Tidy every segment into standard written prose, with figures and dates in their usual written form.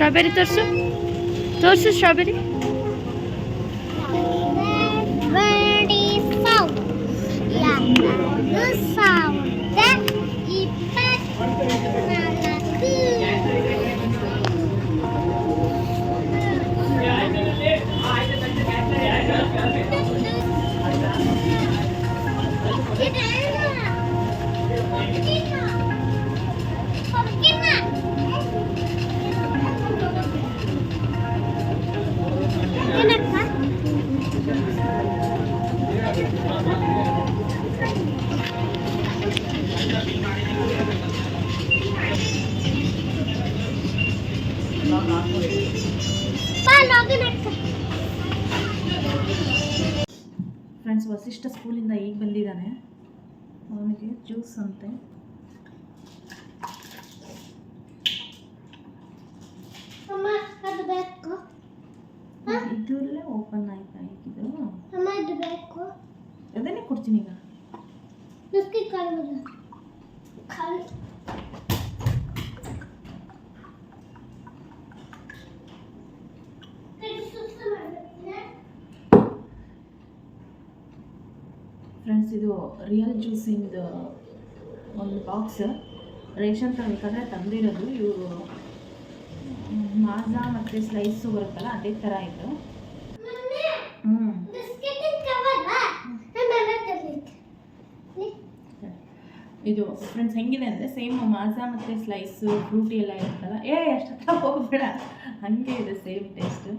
Strawberry ತೋರಿಸು ತೋರಿಸು strawberry. Friends, Vasishtha ಸ್ಕೂಲಿಂದ ಈಗ ಬಂದಿದ್ದಾನೆ. ಅವನಿಗೆ ಜ್ಯೂಸ್ ಅಂತೆ. ಇದರಲ್ಲೇ ಓಪನ್ ಆಯ್ತಾ ಇದು? ಅದನ್ನೇ ಕೊಡ್ತೀನಿ ಈಗ. ಫ್ರೆಂಡ್ಸ್, ಇದು ರಿಯಲ್ ಜ್ಯೂಸಿಂದ ಒಂದು ಬಾಕ್ಸ್ ರೇಷನ್ ತಗೋಬೇಕಾದ್ರೆ ತಂದಿರೋದು. ಇವರು ಮಾಜಾ ಮತ್ತು ಸ್ಲೈಸು ಬರುತ್ತಲ್ಲ, ಅದೇ ಥರ ಇದು. ಇದು ಫ್ರೆಂಡ್ಸ್ ಹೆಂಗಿದೆ ಅಂದರೆ ಸೇಮ್ ಮಾಜಾ ಮತ್ತು ಸ್ಲೈಸು ಫ್ರೂಟಿ ಎಲ್ಲ ಇರುತ್ತಲ್ಲ, ಅಷ್ಟು ಹೋಗ್ಬೇಡ, ಹಾಗೆ ಇದೆ ಸೇಮ್ ಟೇಸ್ಟ್.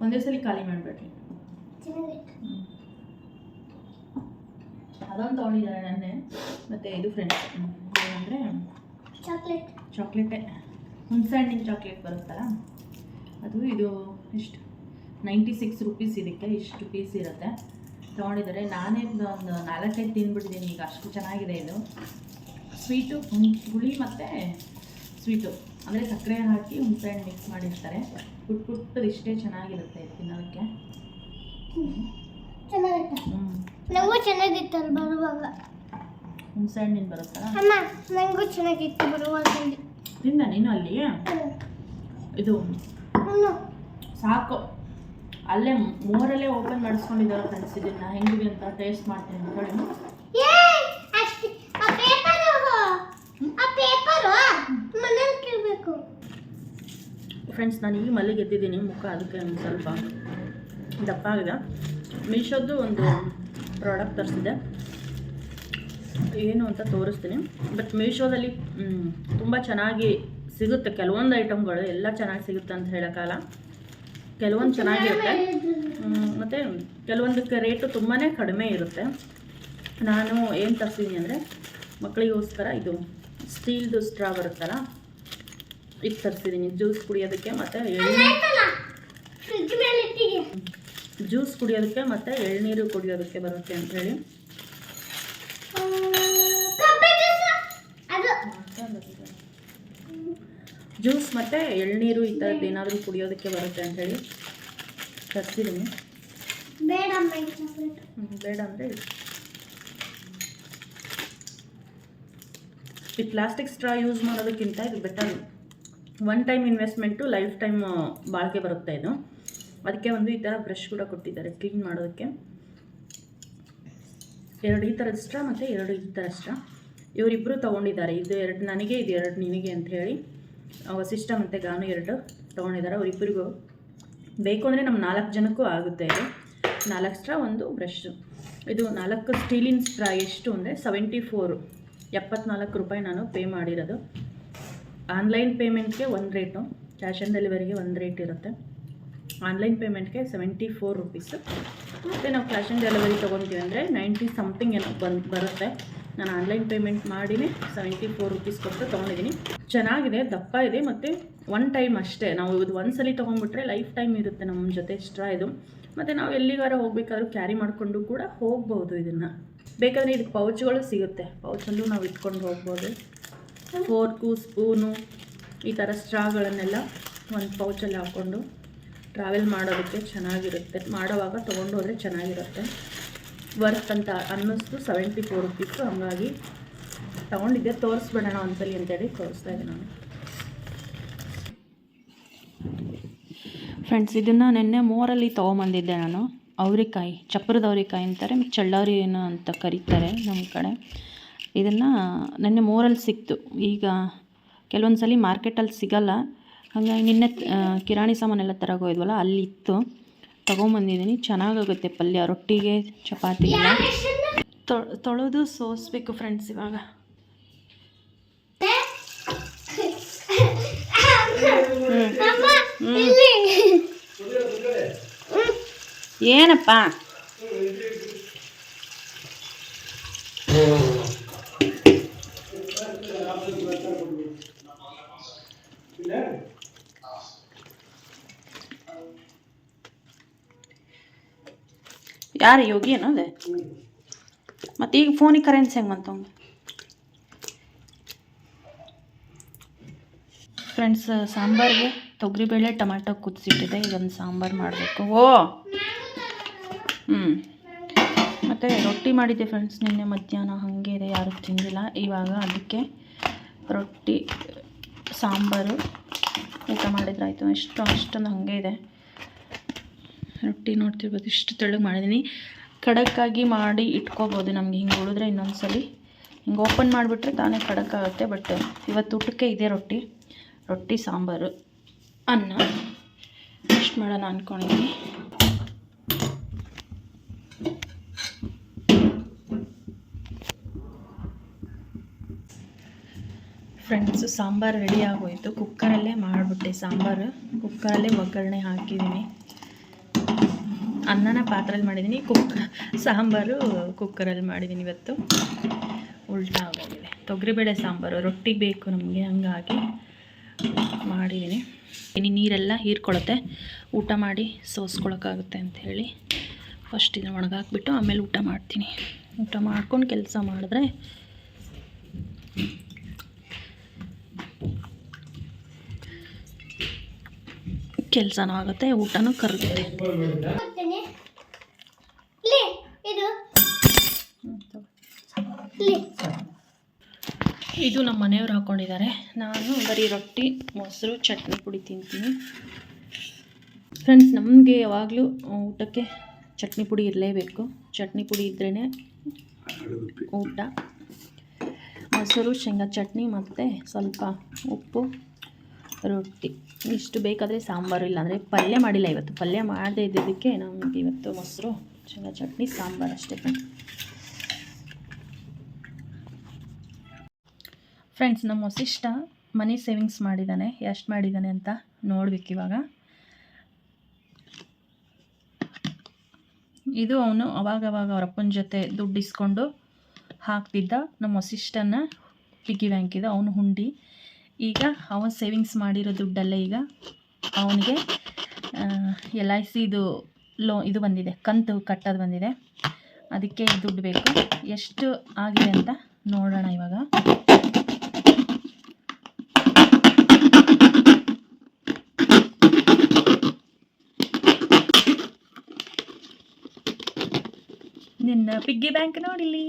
ಒಂದೇ ಸಲ ಖಾಲಿ ಮಾಡಬೇಡ್ರಿ. ಅದೊಂದು ತೊಗೊಂಡಿದ್ದಾರೆ ನನ್ನೆ. ಮತ್ತು ಇದು ಫ್ರೆಂಡ್ಸ್ ಏನಂದರೆ ಚಾಕ್ಲೇಟೇ, ಹುಣಸೆ ಹಣ್ಣಿನ ಚಾಕ್ಲೇಟ್ ಬರುತ್ತಲ್ಲ ಅದು. ಇದು ಇಷ್ಟು 96 ರೂಪೀಸ್. ಇದಕ್ಕೆ ಇಷ್ಟು ಪೀಸ್ ಇರುತ್ತೆ. ತೊಗೊಂಡಿದ್ದಾರೆ. ನಾನೇ ಒಂದು 4-5 ತಿಂದ್ಬಿಟ್ಟಿದ್ದೀನಿ ಈಗ, ಅಷ್ಟು ಚೆನ್ನಾಗಿದೆ ಇದು. ಸ್ವೀಟು, ಹುಳಿ ಮತ್ತು ಸ್ವೀಟು ಅಂದರೆ ಸಕ್ಕರೆ ಹಾಕಿ ಹುಣಸೆ ಹಣ್ಣು ಮಿಕ್ಸ್ ಮಾಡಿರ್ತಾರೆ. ಪುಟ್ಟದು ಇಷ್ಟೇ ಚೆನ್ನಾಗಿರುತ್ತೆ ತಿನ್ನೋದಕ್ಕೆ. ನನಗೂ ಚೆನ್ನಾಗಿತ್ತಲ್ಲ ಬರುವಾಗ. ಹುಣಸೆ ಹಣ್ಣಿನ ಬರುತ್ತಲ್ಲ, ನನಗೂ ಚೆನ್ನಾಗಿತ್ತು ಬರುವಾಗ. ತಿಂದ ನೀನು ಅಲ್ಲಿ? ಇದು ಸಾಕು. ಅಲ್ಲೇ ಮೋರಲ್ಲೇ ಓಪನ್ ಮಾಡಿಸ್ಕೊಂಡಿದ್ದಾರೆ ಫ್ರೆಂಡ್ಸ್. ಇದನ್ನು ಹೆಂಗಿದೆ ಅಂತ ಟೇಸ್ಟ್ ಮಾಡ್ತೀನಿ ಅಂತ ಹೇಳಿ. ಫ್ರೆಂಡ್ಸ್, ನಾನು ಈಗ ಮಲ್ಲಿಗೆ ಎದ್ದಿದ್ದೀನಿ, ಮುಖ ಅದಕ್ಕೆ ಒಂದು ಸ್ವಲ್ಪ ದಪ್ಪ ಆಗಿದೆ. ಮೀಶೋದ್ದು ಒಂದು ಪ್ರಾಡಕ್ಟ್ ತರಿಸಿದೆ, ಏನು ಅಂತ ತೋರಿಸ್ತೀನಿ. ಬಟ್ ಮೀಶೋದಲ್ಲಿ ತುಂಬ ಚೆನ್ನಾಗಿ ಸಿಗುತ್ತೆ. ಕೆಲವೊಂದು ಐಟಮ್ಗಳು ಎಲ್ಲ ಚೆನ್ನಾಗಿ ಸಿಗುತ್ತೆ ಅಂತ ಹೇಳೋಕ್ಕಲ್ಲ. ಕೆಲವೊಂದು ಚೆನ್ನಾಗಿರುತ್ತೆ ಮತ್ತು ಕೆಲವೊಂದಕ್ಕೆ ರೇಟು ತುಂಬಾ ಕಡಿಮೆ ಇರುತ್ತೆ. ನಾನು ಏನು ತರಿಸಿದ್ದೀನಿ ಅಂದರೆ ಮಕ್ಕಳಿಗೋಸ್ಕರ ಇದು ಸ್ಟೀಲ್ದು ಸ್ಟ್ರಾ ಬರುತ್ತಲ್ಲ, ಇದು ತರಿಸಿದ್ದೀನಿ ಜ್ಯೂಸ್ ಕುಡಿಯೋದಕ್ಕೆ ಮತ್ತು ಜ್ಯೂಸ್ ಕುಡಿಯೋದಕ್ಕೆ ಮತ್ತು ಎಳ್ನೀರು ಕುಡಿಯೋದಕ್ಕೆ ಬರುತ್ತೆ ಅಂಥೇಳಿ. ಜ್ಯೂಸ್ ಮತ್ತು ಎಳ್ನೀರು ಈ ಥರದ್ದು ಏನಾದರೂ ಕುಡಿಯೋದಕ್ಕೆ ಬರುತ್ತೆ ಅಂಥೇಳಿ ತರಿಸಿದ್ದೀನಿ. ಬೇಡ ಅಂದರೆ ಈ ಪ್ಲಾಸ್ಟಿಕ್ ಸ್ಟ್ರಾ ಯೂಸ್ ಮಾಡೋದಕ್ಕಿಂತ ಇದು better. One time investment, life time ಬಾಳಿಕೆ ಬರುತ್ತೆ ಇದು. ಅದಕ್ಕೆ ಒಂದು ಈ ಥರ ಬ್ರಷ್ ಕೂಡ ಕೊಟ್ಟಿದ್ದಾರೆ ಕ್ಲೀನ್ ಮಾಡೋದಕ್ಕೆ. 2 ಈ ಥರದ ಸ್ಟ್ರಾ ಮತ್ತು 2 ಈ ಥರ ಸ್ಟ್ರಾ. ಇವರಿಬ್ಬರು ತೊಗೊಂಡಿದ್ದಾರೆ. ಇದು 2 ನನಗೆ, ಇದು 2 ನಿನಗೆ ಅಂತ ಹೇಳಿ. ವಸಿಷ್ಠ ಮತ್ತು ಗಾನು 2 ತೊಗೊಂಡಿದ್ದಾರೆ. ಅವರಿಬ್ಬರಿಗೂ ಬೇಕು ಅಂದರೆ ನಮ್ಮ 4 ಜನಕ್ಕೂ ಆಗುತ್ತೆ. ಇದು 4 ಸ್ಟ್ರಾ, 1 ಬ್ರಷ್. ಇದು 4 ಸ್ಟೀಲಿನ ಸ್ಟ್ರಾ ಎಷ್ಟು ಅಂದರೆ 74 ರೂಪಾಯಿ ನಾನು ಪೇ ಮಾಡಿರೋದು. ಆನ್ಲೈನ್ ಪೇಮೆಂಟ್ಗೆ ಒಂದು ರೇಟು, ಕ್ಯಾಶ್ ಆನ್ ಡೆಲಿವರಿಗೆ ಒಂದು ರೇಟ್ ಇರುತ್ತೆ. Online ಪೇಮೆಂಟ್ಗೆ 74 rupees. ಮತ್ತು ನಾವು ಕ್ಯಾಶ್ ಆನ್ ಡೆಲಿವರಿ ತೊಗೊತೀವಿ ಅಂದರೆ 90 ಸಮಥಿಂಗ್ ಏನೋ ಬರುತ್ತೆ. ನಾನು ಆನ್ಲೈನ್ ಪೇಮೆಂಟ್ ಮಾಡಿನೇ 74 ರೂಪೀಸ್ ಕೊಟ್ಟು ತೊಗೊಂಡಿದ್ದೀನಿ. ಚೆನ್ನಾಗಿದೆ, ದಪ್ಪ ಇದೆ ಮತ್ತು ಒನ್ ಟೈಮ್ ಅಷ್ಟೇ. ನಾವು ಇದು ಒಂದ್ಸಲಿ ತೊಗೊಂಡ್ಬಿಟ್ರೆ ಲೈಫ್ ಟೈಮ್ ಇರುತ್ತೆ ನಮ್ಮ ಜೊತೆ ಸ್ಟ್ರಾ ಇದು. ಮತ್ತು ನಾವು ಎಲ್ಲಿಗಾರ ಹೋಗ್ಬೇಕಾದ್ರೂ ಕ್ಯಾರಿ ಮಾಡಿಕೊಂಡು ಕೂಡ ಹೋಗ್ಬೋದು. ಇದನ್ನು ಬೇಕಾದರೆ ಇದಕ್ಕೆ ಪೌಚ್ಗಳು ಸಿಗುತ್ತೆ, ಪೌಚಲ್ಲೂ ನಾವು ಇಟ್ಕೊಂಡು ಹೋಗ್ಬೋದು. ಫೋರ್ಕು, ಸ್ಪೂನು, ಈ ಥರ ಸ್ಟ್ರಾಗಳನ್ನೆಲ್ಲ ಒಂದು ಪೌಚಲ್ಲಿ ಹಾಕ್ಕೊಂಡು ಟ್ರಾವೆಲ್ ಮಾಡೋದಕ್ಕೆ ಚೆನ್ನಾಗಿರುತ್ತೆ. ಮಾಡೋವಾಗ ತೊಗೊಂಡು ಹೋದರೆ ಚೆನ್ನಾಗಿರುತ್ತೆ. ವರ್ತ್ ಅಂತ ಅನ್ನಿಸ್ತು. 74 ರುಪೀಸು. ಹಂಗಾಗಿ ತೊಗೊಂಡಿದ್ದೆ. ತೋರಿಸ್ಬಿಡೋಣ ಒಂದ್ಸಲಿ ಅಂತೇಳಿ ತೋರಿಸ್ತಾ ಇದ್ದೆ ನಾನು. ಫ್ರೆಂಡ್ಸ್, ಇದನ್ನು ನಿನ್ನೆ ಮೋರಲ್ಲಿ ತೊಗೊಂಬಂದಿದ್ದೆ ನಾನು. ಅವ್ರಿಕಾಯಿ, ಚಪ್ರದ ಅವ್ರಿಕಾಯಿ ಅಂತಾರೆ, ಚಳ್ಳಾರಿ ಏನೋ ಅಂತ ಕರೀತಾರೆ ನಮ್ಮ ಕಡೆ. ಇದನ್ನು ನಿನ್ನೆ ಮೋರಲ್ಲಿ ಸಿಕ್ತು. ಈಗ ಕೆಲವೊಂದು ಸಲ ಮಾರ್ಕೆಟಲ್ಲಿ ಸಿಗಲ್ಲ. ಹಾಗಾಗಿ ನಿನ್ನೆ ಕಿರಾಣಿ ಸಾಮಾನೆಲ್ಲ ತರೋಗೋಯ್ದ್ವಲ್ಲ, ಅಲ್ಲಿ ಇತ್ತು, ತೊಗೊಂಬಂದಿದ್ದೀನಿ. ಚೆನ್ನಾಗಾಗುತ್ತೆ ಪಲ್ಯ, ರೊಟ್ಟಿಗೆ, ಚಪಾತಿಗೆಲ್ಲ. ತೊಳೆದು ಸೋಸಬೇಕು ಫ್ರೆಂಡ್ಸ್ ಇವಾಗ. ಏನಪ್ಪ ಯಾರು ಯೋಗಿ ಅನ್ನೋದೆ? ಮತ್ತು ಈಗ ಫೋನಿಗೆ ಕರೆನ್ಸಿ ಹೆಂಗೆ ಬಂತವಂಗ? ಫ್ರೆಂಡ್ಸ್, ಸಾಂಬಾರಿಗೆ ತೊಗರಿಬೇಳೆ ಟೊಮ್ಯಾಟೊ ಕುದಿಸಿಟ್ಟಿದೆ. ಇದೊಂದು ಸಾಂಬಾರು ಮಾಡಬೇಕು. ಮತ್ತು ರೊಟ್ಟಿ ಮಾಡಿದ್ದೆ ಫ್ರೆಂಡ್ಸ್ ನಿನ್ನೆ ಮಧ್ಯಾಹ್ನ, ಹಾಗೆ ಇದೆ, ಯಾರೂ ತಿಂದಿಲ್ಲ. ಇವಾಗ ಅದಕ್ಕೆ ರೊಟ್ಟಿ ಸಾಂಬಾರು ಊಟ ಮಾಡಿದ್ರಾಯ್ತು. ಅಷ್ಟೊಂದು ಹಾಗೆ ಇದೆ. ರೊಟ್ಟಿ ನೋಡ್ತಿರ್ಬೋದು, ಇಷ್ಟು ತೆಳ್ಳಗೆ ಮಾಡಿದ್ದೀನಿ. ಖಡಕ್ಕಾಗಿ ಮಾಡಿ ಇಟ್ಕೋಬೋದು. ನಮಗೆ ಹಿಂಗೆ ಉಳಿದ್ರೆ ಇನ್ನೊಂದು ಸಲ ಹಿಂಗೆ ಓಪನ್ ಮಾಡಿಬಿಟ್ರೆ ತಾನೇ ಖಡಕ್ಕಾಗುತ್ತೆ. ಬಟ್ ಇವತ್ತು ಊಟಕ್ಕೆ ಇದೆ ರೊಟ್ಟಿ ಸಾಂಬಾರು ಅನ್ನ ಇಷ್ಟು ಮಾಡೋಣ ಅಂದ್ಕೊಂಡಿದ್ದೀನಿ. ಫ್ರೆಂಡ್ಸ್, ಸಾಂಬಾರು ರೆಡಿ ಆಗೋಯಿತು. ಕುಕ್ಕರಲ್ಲೇ ಮಾಡಿಬಿಟ್ಟೆ ಸಾಂಬಾರು. ಕುಕ್ಕರಲ್ಲೇ ಒಗ್ಗರಣೆ ಹಾಕಿದ್ದೀನಿ. ಅನ್ನನ ಪಾತ್ರೆಯಲ್ಲಿ ಮಾಡಿದ್ದೀನಿ, ಸಾಂಬಾರು ಕುಕ್ಕರಲ್ಲಿ ಮಾಡಿದ್ದೀನಿ. ಇವತ್ತು ಉಲ್ಟಾ ಆಗೋಗಿದೆ. ತೊಗರಿಬೇಳೆ ಸಾಂಬಾರು ರೊಟ್ಟಿಗೆ ಬೇಕು ನಮಗೆ, ಹಂಗಾಗಿ ಮಾಡಿದ್ದೀನಿ. ನೀರೆಲ್ಲ ಹೀರ್ಕೊಳ್ಳುತ್ತೆ, ಊಟ ಮಾಡಿ ಸೋಸ್ಕೊಳಕ್ಕಾಗುತ್ತೆ ಅಂಥೇಳಿ ಫಸ್ಟ್ ಇದನ್ನು ಒಣಗಾಕ್ಬಿಟ್ಟು ಆಮೇಲೆ ಊಟ ಮಾಡ್ತೀನಿ. ಊಟ ಮಾಡ್ಕೊಂಡು ಕೆಲಸ ಮಾಡಿದ್ರೆ ಕೆಲಸನೂ ಆಗುತ್ತೆ, ಊಟನೂ ಕರಗುತ್ತೆ. ಇದು ನಮ್ಮ ಮನೆಯವ್ರು ಹಾಕ್ಕೊಂಡಿದ್ದಾರೆ. ನಾನು ಬರೀ ರೊಟ್ಟಿ, ಮೊಸರು, ಚಟ್ನಿ ಪುಡಿ ತಿಂತೀನಿ. ಫ್ರೆಂಡ್ಸ್, ನಮಗೆ ಯಾವಾಗಲೂ ಊಟಕ್ಕೆ ಚಟ್ನಿ ಪುಡಿ ಇರಲೇಬೇಕು. ಚಟ್ನಿ ಪುಡಿ ಇದ್ರೇ ಊಟ. ಮೊಸರು, ಶೇಂಗಾ ಚಟ್ನಿ ಮತ್ತು ಸ್ವಲ್ಪ ಉಪ್ಪು, ರೊಟ್ಟಿ ಇಷ್ಟು ಬೇಕಾದರೆ ಸಾಂಬಾರು, ಇಲ್ಲಾಂದರೆ ಪಲ್ಯ ಮಾಡಿಲ್ಲ ಇವತ್ತು. ಪಲ್ಯ ಮಾಡದೇ ಇದ್ದಿದ್ದಕ್ಕೆ ನಮಗೆ ಇವತ್ತು ಮೊಸರು, ಶೇಂಗಾ ಚಟ್ನಿ, ಸಾಂಬಾರು ಅಷ್ಟೇ. ಫ್ರೆಂಡ್ಸ್, ನಮ್ಮ ವಸಿಷ್ಠ ಮನಿ ಸೇವಿಂಗ್ಸ್ ಮಾಡಿದ್ದಾನೆ. ಎಷ್ಟು ಮಾಡಿದ್ದಾನೆ ಅಂತ ನೋಡ್ಬೇಕು ಇವಾಗ. ಇದು ಅವನು ಅವಾಗವಾಗ ಅವ್ರ ಅಪ್ಪನ ಜೊತೆ ದುಡ್ಡು ಇಸ್ಕೊಂಡು ಹಾಕ್ತಿದ್ದ. ನಮ್ಮ ವಸಿಷ್ಠನ ಪಿಗ್ಗಿ ಬ್ಯಾಂಕ್ ಇದೆ, ಅವನು ಹುಂಡಿ. ಈಗ ಅವನು ಸೇವಿಂಗ್ಸ್ ಮಾಡಿರೋ ದುಡ್ಡಲ್ಲೇ ಈಗ ಅವನಿಗೆ LIC ಇದು ಬಂದಿದೆ, ಕಂತು ಕಟ್ಟೋದು ಬಂದಿದೆ. ಅದಕ್ಕೆ ದುಡ್ಡು ಬೇಕು. ಎಷ್ಟು ಆಗಿದೆ ಅಂತ ನೋಡೋಣ ಇವಾಗ. ನಿನ್ನ ಪಿಗ್ಗಿ ಬ್ಯಾಂಕ್ ನೋಡಿಲಿ,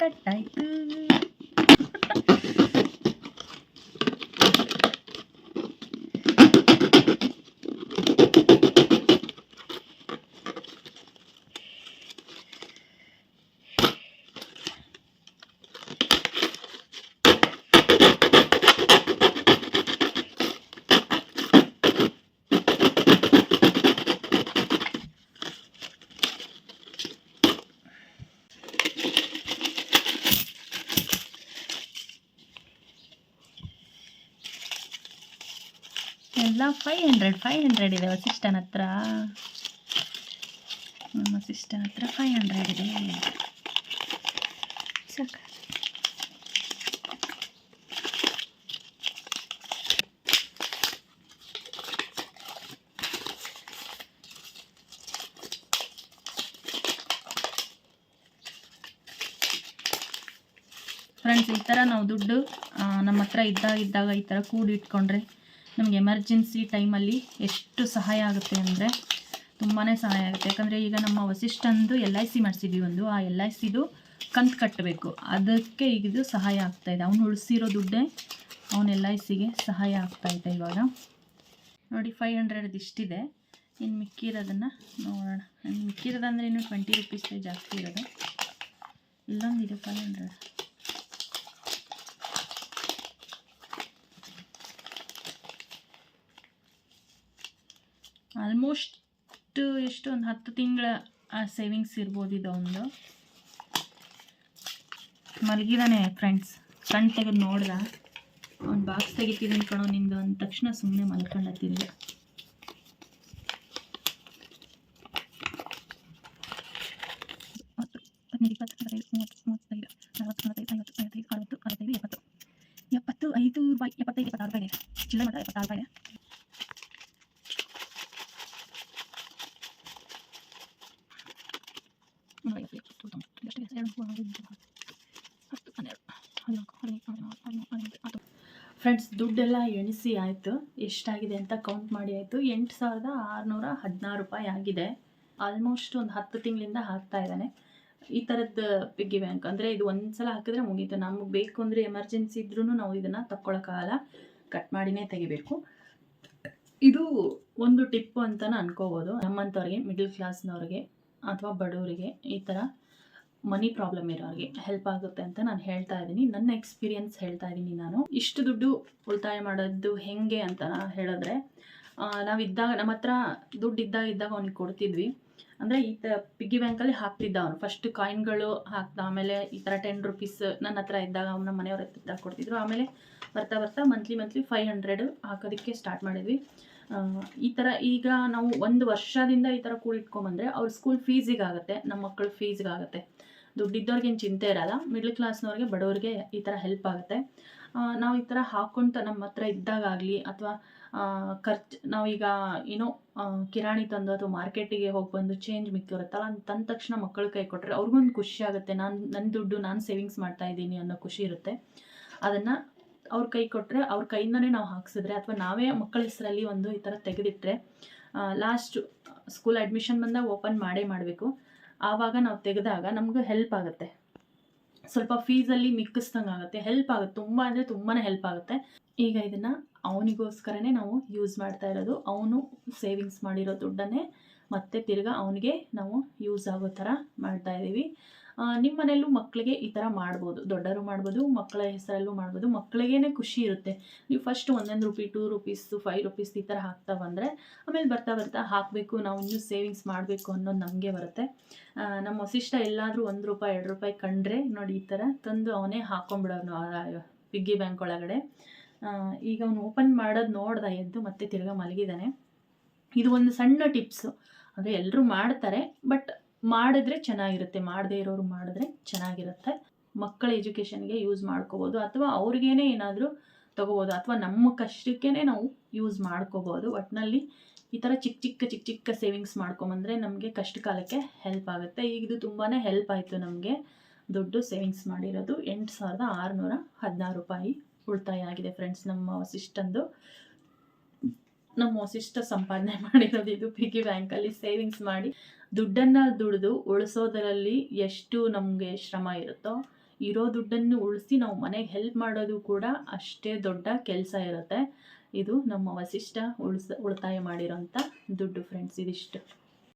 ಕಟ್ಟಾಯ್ತು. ಎಲ್ಲ 500 ಇದೆ ವಸಿಷ್ಠನ ಹತ್ರ. ನಮ್ಮ ವಸಿಷ್ಠನ ಹತ್ರ 500 ಇದೆ. ಸಾಕು. ಫ್ರೆಂಡ್ಸ್, ಈ ಥರ ನಾವು ದುಡ್ಡು ನಮ್ಮ ಹತ್ರ ಇದ್ದಾಗ ಈ ಥರ ಕೂಡಿ ಇಟ್ಕೊಂಡ್ರೆ ನಮಗೆ ಎಮರ್ಜೆನ್ಸಿ ಟೈಮಲ್ಲಿ ಎಷ್ಟು ಸಹಾಯ ಆಗುತ್ತೆ ಅಂದರೆ ತುಂಬಾ ಸಹಾಯ ಆಗುತ್ತೆ. ಯಾಕಂದರೆ ಈಗ ನಮ್ಮ ವಸಿಷ್ಠಂದು LIC ಮಾಡಿಸಿದ್ವಿ ಒಂದು, ಆ LICದು ಕಂತು ಕಟ್ಟಬೇಕು, ಅದಕ್ಕೆ ಈಗ ಇದು ಸಹಾಯ ಆಗ್ತಾಯಿದೆ. ಅವ್ನು ಉಳಿಸಿರೋ ದುಡ್ಡೇ ಅವ್ನು LICಗೆ ಸಹಾಯ ಆಗ್ತಾಯಿದೆ ಇವಾಗ. ನೋಡಿ 500 ಇಷ್ಟಿದೆ, ಇನ್ನು ಮಿಕ್ಕಿರೋದನ್ನು ನೋಡೋಣ. ಮಿಕ್ಕಿರೋದಂದರೆ ಇನ್ನು 20 ರೂಪೀಸೇ ಜಾಸ್ತಿ ಇರೋದು. ಇಲ್ಲೊಂದಿದೆ 500. ಆಲ್ಮೋಸ್ಟ್ ಎಷ್ಟು ಒಂದು 10 ತಿಂಗಳ ಸೇವಿಂಗ್ಸ್ ಇರ್ಬೋದು ಇದು. ಒಂದು ಮಲಗಿದಾನೆ ಫ್ರೆಂಡ್ಸ್, ಕಣ್ಣು ತೆಗೆದು ನೋಡ್ದ, ಅವ್ನು ಬಾಕ್ಸ್ ತೆಗಿತಿದ್ದೀನಿ ಕಣೋ ನಿಂದು ಅಂದ ತಕ್ಷಣ ಸುಮ್ಮನೆ ಮಲ್ಕೊಂಡತ್ತಿದ್ದೆ. ರೂಪಾಯಿ ಚಿಲ್ಲರೆ ಮಾತ್ರ 76 ರೂಪಾಯಿ. ಫ್ರೆಂಡ್ಸ್, ದುಡ್ಡೆಲ್ಲ ಎಣಿಸಿ ಆಯಿತು, ಎಷ್ಟಾಗಿದೆ ಅಂತ ಕೌಂಟ್ ಮಾಡಿ ಆಯಿತು. 8616 ರೂಪಾಯಿ ಆಗಿದೆ. ಆಲ್ಮೋಸ್ಟ್ ಒಂದು 10 ತಿಂಗಳಿಂದ ಹಾಕ್ತಾ ಇದ್ದಾನೆ ಈ ಥರದ್ದು ಪಿಗ್ಗಿ ಬ್ಯಾಂಕ್. ಅಂದರೆ ಇದು ಒಂದು ಸಲ ಹಾಕಿದ್ರೆ ಮುಗೀತು. ನಮಗೆ ಬೇಕು ಅಂದರೆ ಎಮರ್ಜೆನ್ಸಿ ಇದ್ರೂ ನಾವು ಇದನ್ನು ತಕ್ಕೊಳ್ಳೋಕ್ಕಾಗಲ್ಲ, ಕಟ್ ಮಾಡಿನೇ ತೆಗಿಬೇಕು. ಇದು ಒಂದು ಟಿಪ್ಪು ಅಂತಲೂ ಅನ್ಕೋಬೋದು. ನಮ್ಮಂಥವ್ರಿಗೆ, ಮಿಡಲ್ ಕ್ಲಾಸ್ನವ್ರಿಗೆ ಅಥವಾ ಬಡವರಿಗೆ, ಈ ಥರ ಮನಿ ಪ್ರಾಬ್ಲಮ್ ಇರೋರಿಗೆ ಹೆಲ್ಪ್ ಆಗುತ್ತೆ ಅಂತ ನಾನು ಹೇಳ್ತಾ ಇದ್ದೀನಿ. ನನ್ನ ಎಕ್ಸ್ಪೀರಿಯನ್ಸ್ ಹೇಳ್ತಾ ಇದ್ದೀನಿ ನಾನು. ಇಷ್ಟು ದುಡ್ಡು ಉಳಿತಾಯ ಮಾಡೋದು ಹೇಗೆ ಅಂತ ಹೇಳಿದ್ರೆ, ನಾವಿದ್ದಾಗ ನಮ್ಮ ಹತ್ರ ದುಡ್ಡು ಇದ್ದಾಗ ಅವ್ನಿಗೆ ಕೊಡ್ತಿದ್ವಿ. ಅಂದರೆ ಈ ಪಿಗ್ಗಿ ಬ್ಯಾಂಕಲ್ಲಿ ಹಾಕ್ತಿದ್ದ ಅವನು. ಫಸ್ಟ್ ಕಾಯಿನ್ಗಳು ಹಾಕ್ದ, ಆಮೇಲೆ ಈ ಥರ 10 ರೂಪೀಸ್ ನನ್ನ ಹತ್ರ ಇದ್ದಾಗ ನಮ್ಮ ಮನೆಯವ್ರ ಹತ್ರ ಕೊಡ್ತಿದ್ರು. ಆಮೇಲೆ ಬರ್ತಾ ಮಂತ್ಲಿ 500 ಹಾಕೋದಕ್ಕೆ ಸ್ಟಾರ್ಟ್ ಮಾಡಿದ್ವಿ. ಈ ಥರ ಈಗ ನಾವು 1 ವರ್ಷದಿಂದ ಈ ಥರ ಕೂಡಿಟ್ಕೊಂಬಂದರೆ ಅವ್ರ ಸ್ಕೂಲ್ ಫೀಸಿಗಾಗುತ್ತೆ, ನಮ್ಮ ಮಕ್ಕಳ ಫೀಸ್ಗಾಗುತ್ತೆ. ದುಡ್ಡಿದ್ದವ್ರಿಗೇನು ಚಿಂತೆ ಇರಲ್ಲ, ಮಿಡ್ಲ್ ಕ್ಲಾಸ್ನವ್ರಿಗೆ, ಬಡವ್ರಿಗೆ ಈ ಥರ ಹೆಲ್ಪ್ ಆಗುತ್ತೆ. ನಾವು ಈ ಥರ ಹಾಕ್ಕೊಂತ ನಮ್ಮ ಹತ್ರ ಇದ್ದಾಗಲಿ ಅಥವಾ ನಾವೀಗ ಏನೋ ಕಿರಾಣಿ ತಂದು ಅಥವಾ ಮಾರ್ಕೆಟಿಗೆ ಹೋಗಿ ಬಂದು ಚೇಂಜ್ ಮಿಕ್ಕಿರುತ್ತಲ್ಲ, ತಂದ ತಕ್ಷಣ ಮಕ್ಕಳ ಕೈ ಕೊಟ್ಟರೆ ಅವ್ರಿಗೊಂದು ಖುಷಿ ಆಗುತ್ತೆ. ನನ್ನ ದುಡ್ಡು ನಾನು ಸೇವಿಂಗ್ಸ್ ಮಾಡ್ತಾ ಇದ್ದೀನಿ ಅನ್ನೋ ಖುಷಿ ಇರುತ್ತೆ. ಅದನ್ನು ಅವ್ರ ಕೈ ಕೊಟ್ಟರೆ, ಅವ್ರ ಕೈಯಿಂದನೇ ನಾವು ಹಾಕ್ಸಿದ್ರೆ ಅಥವಾ ನಾವೇ ಮಕ್ಕಳ ಹೆಸರಲ್ಲಿ ಒಂದು ಈ ಥರ ತೆಗೆದಿಟ್ಟರೆ, ಲಾಸ್ಟ್ ಸ್ಕೂಲ್ ಅಡ್ಮಿಷನ್ ಬಂದಾಗ ಓಪನ್ ಮಾಡಬೇಕು. ಆವಾಗ ನಾವು ತೆಗೆದಾಗ ನಮ್ಗೆ ಹೆಲ್ಪ್ ಆಗುತ್ತೆ. ಸ್ವಲ್ಪ ಫೀಸಲ್ಲಿ ಮಿಕ್ಕಿಸ್ದಂಗೆ ಆಗುತ್ತೆ, ಹೆಲ್ಪ್ ಆಗುತ್ತೆ. ತುಂಬ ಅಂದರೆ ತುಂಬಾ ಹೆಲ್ಪ್ ಆಗುತ್ತೆ. ಈಗ ಇದನ್ನು ಅವನಿಗೋಸ್ಕರನೇ ನಾವು ಯೂಸ್ ಮಾಡ್ತಾ ಇರೋದು. ಅವನು ಸೇವಿಂಗ್ಸ್ ಮಾಡಿರೋ ದುಡ್ಡನ್ನೇ ಮತ್ತೆ ತಿರ್ಗಾ ಅವನಿಗೆ ನಾವು ಯೂಸ್ ಆಗೋ ಥರ ಮಾಡ್ತಾ ಇದ್ದೀವಿ. ನಿಮ್ಮ ಮನೆಯಲ್ಲೂ ಮಕ್ಕಳಿಗೆ ಈ ಥರ ಮಾಡ್ಬೋದು, ದೊಡ್ಡವರು ಮಾಡ್ಬೋದು, ಮಕ್ಕಳ ಹೆಸರಲ್ಲೂ ಮಾಡ್ಬೋದು. ಮಕ್ಕಳಿಗೇ ಖುಷಿ ಇರುತ್ತೆ. ನೀವು ಫಸ್ಟ್ 1 ರೂಪಾಯಿ, 2 ರೂಪೀಸ್, 5 ರೂಪೀಸ್ ಈ ಥರ ಹಾಕ್ತಾ ಬಂದರೆ ಆಮೇಲೆ ಬರ್ತಾ ಹಾಕಬೇಕು, ನಾವು ಇನ್ನೂ ಸೇವಿಂಗ್ಸ್ ಮಾಡಬೇಕು ಅನ್ನೋದು ನಮಗೆ ಬರುತ್ತೆ. ನಮ್ಮ ವಸಿಷ್ಠ ಎಲ್ಲಾದರೂ 1 ರೂಪಾಯಿ 2 ರೂಪಾಯಿ ಕಂಡ್ರೆ ನೋಡಿ ಈ ಥರ ತಂದು ಅವನೇ ಹಾಕ್ಕೊಂಬಿಡೋನು ಪಿಗ್ಗಿ ಬ್ಯಾಂಕ್ ಒಳಗಡೆ. ಈಗ ಅವನು ಓಪನ್ ಮಾಡೋದು ನೋಡ್ದ ಎದ್ದು ಮತ್ತೆ ತಿರ್ಗಾ ಮಲಗಿದ್ದಾನೆ. ಇದು ಒಂದು ಸಣ್ಣ ಟಿಪ್ಸು. ಅಂದರೆ ಎಲ್ಲರೂ ಮಾಡ್ತಾರೆ, ಬಟ್ ಮಾಡಿದ್ರೆ ಚೆನ್ನಾಗಿರುತ್ತೆ, ಮಾಡದೇ ಇರೋರು ಮಾಡಿದ್ರೆ ಚೆನ್ನಾಗಿರುತ್ತೆ. ಮಕ್ಕಳ ಎಜುಕೇಷನ್ಗೆ ಯೂಸ್ ಮಾಡ್ಕೋಬೋದು, ಅಥವಾ ಅವ್ರಿಗೇನೆ ಏನಾದರೂ ತೊಗೋಬೋದು, ಅಥವಾ ನಮ್ಮ ಕಷ್ಟಕ್ಕೇ ನಾವು ಯೂಸ್ ಮಾಡ್ಕೋಬೋದು. ಒಟ್ಟಿನಲ್ಲಿ ಈ ಥರ ಚಿಕ್ಕ ಸೇವಿಂಗ್ಸ್ ಮಾಡ್ಕೊಂಬಂದರೆ ನಮಗೆ ಕಷ್ಟ ಕಾಲಕ್ಕೆ ಹೆಲ್ಪ್ ಆಗುತ್ತೆ. ಈಗ ಇದು ತುಂಬಾ ಹೆಲ್ಪ್ ಆಯಿತು ನಮಗೆ. ದುಡ್ಡು ಸೇವಿಂಗ್ಸ್ ಮಾಡಿರೋದು 8616 ರೂಪಾಯಿ ಉಳಿತಾಯ ಆಗಿದೆ ಫ್ರೆಂಡ್ಸ್. ನಮ್ಮ ವಸಿಷ್ಠ ಸಂಪಾದನೆ ಮಾಡಿರೋದು ಇದು ಪಿಗ್ಗಿ ಬ್ಯಾಂಕಲ್ಲಿ ಸೇವಿಂಗ್ಸ್ ಮಾಡಿ. ದುಡ್ಡನ್ನು ದುಡಿದು ಉಳಿಸೋದರಲ್ಲಿ ಎಷ್ಟು ನಮಗೆ ಶ್ರಮ ಇರುತ್ತೋ, ಇರೋ ದುಡ್ಡನ್ನು ಉಳಿಸಿ ನಾವು ಮನೆಗೆ ಹೆಲ್ಪ್ ಮಾಡೋದು ಕೂಡ ಅಷ್ಟೇ ದೊಡ್ಡ ಕೆಲಸ ಇರುತ್ತೆ. ಇದು ನಮ್ಮ ವಸಿಷ್ಠ ಉಳಿತಾಯ ಮಾಡಿರೋಂಥ ದುಡ್ಡು ಫ್ರೆಂಡ್ಸ್. ಇದಿಷ್ಟು.